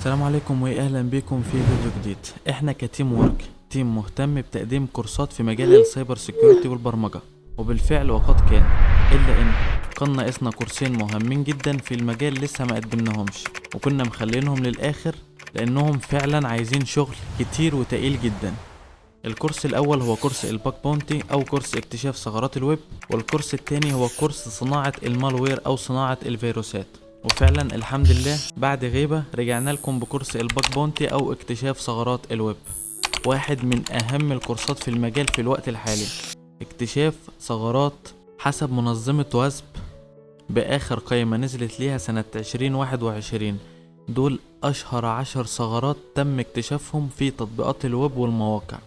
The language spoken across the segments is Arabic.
السلام عليكم واهلا بكم في فيديو جديد. احنا كتيم ورك تيم مهتم بتقديم كورسات في مجال السايبر سيكيورتي والبرمجة، وبالفعل وقد كان، الا ان كان ناقصنا كورسين مهمين جدا في المجال لسه ما قدمناهمش، وكنا مخلينهم للاخر لانهم فعلا عايزين شغل كتير وتقيل جدا. الكورس الاول هو كورس الباك بونتي او كورس اكتشاف ثغرات الويب، والكورس التاني هو كورس صناعة المالوير او صناعة الفيروسات. وفعلا الحمد لله بعد غيبة رجعنا لكم بكورس الباك بونتي او اكتشاف ثغرات الويب، واحد من اهم الكورسات في المجال في الوقت الحالي. اكتشاف ثغرات حسب منظمة واسب باخر قائمة نزلت ليها سنة 2021، دول اشهر 10 ثغرات تم اكتشافهم في تطبيقات الويب والمواقع،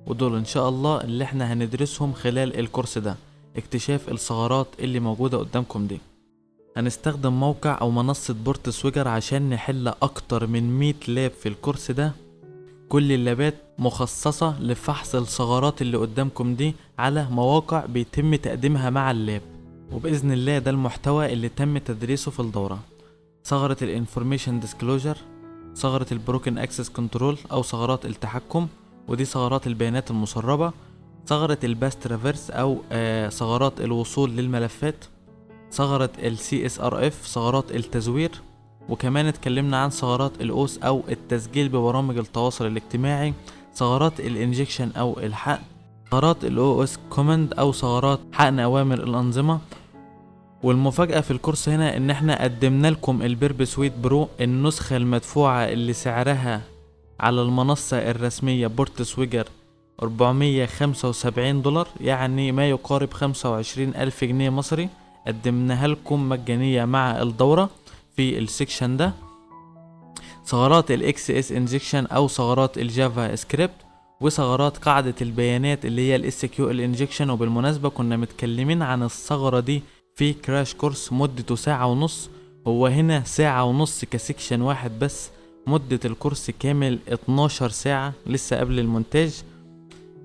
ودول ان شاء الله اللي احنا هندرسهم خلال الكورس ده. اكتشاف الثغرات اللي موجودة قدامكم دي، هنستخدم موقع او منصة بورت سويجر عشان نحل اكتر من 100 لاب في الكورس ده. كل اللابات مخصصة لفحص الثغرات اللي قدامكم دي على مواقع بيتم تقديمها مع اللاب، وبإذن الله ده المحتوى اللي تم تدريسه في الدورة. ثغرة الانفورميشن ديسكلوجر، ثغرة البروكن اكسس كنترول او ثغرات التحكم، ودي ثغرات البيانات المسربة. ثغرة الباس ترافيرس او ثغرات الوصول للملفات. ثغرة ال CSRF ثغرات التزوير، وكمان اتكلمنا عن ثغرات الأوس أو التسجيل ببرامج التواصل الاجتماعي. ثغرات الانجكشن أو الحقن. ثغرات OS كوماند أو ثغرات حقن أوامر الأنظمة. والمفاجأة في الكورس هنا إن احنا قدمنا لكم البيرب سويت برو، النسخة المدفوعة اللي سعرها على المنصة الرسمية بورت سويجر $475، يعني ما يقارب 25,000 جنيه مصري. قدمناها لكم مجانية مع الدورة في السكشن ده. ثغرات الاكس اس انجكشن او ثغرات الجافا سكريبت، وثغرات قاعدة البيانات اللي هي الاس كيو ال انجكشن. وبالمناسبة كنا متكلمين عن الثغرة دي في كراش كورس مدته ساعة ونص، هو هنا ساعة ونص كسكشن واحد بس، مدة الكورس كامل 12 ساعة لسه قبل المونتاج.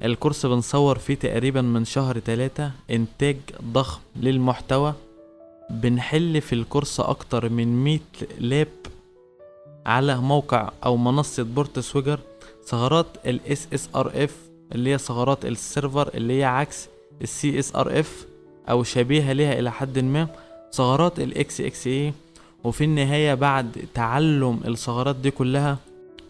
الكورس بنصور فيه تقريبا من شهر 3، انتاج ضخم للمحتوى. بنحل في الكورس اكتر من 100 لاب على موقع او منصة بورت سويجر. ثغرات ال SSRF اللي هي ثغرات السيرفر اللي هي عكس ال CSRF او شبيهة ليها الى حد ما. ثغرات ال XXA. وفي النهاية بعد تعلم الثغرات دي كلها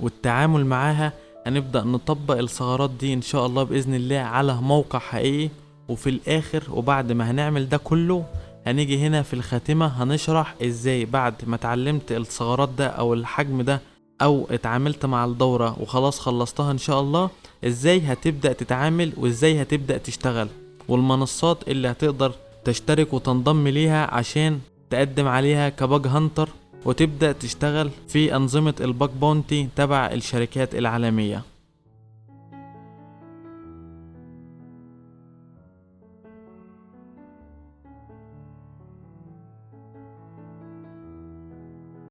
والتعامل معاها هنبدأ نطبق الثغرات دي ان شاء الله بإذن الله على موقع حقيقي. وفي الاخر وبعد ما هنعمل ده كله هنيجي هنا في الخاتمة هنشرح ازاي بعد ما اتعلمت الثغرات ده او الحجم ده او اتعاملت مع الدورة وخلاص خلصتها ان شاء الله، ازاي هتبدأ تتعامل وازاي هتبدأ تشتغل، والمنصات اللي هتقدر تشترك وتنضم ليها عشان تقدم عليها كباج هانتر وتبدأ تشتغل في أنظمة الباك بونتي تبع الشركات العالمية.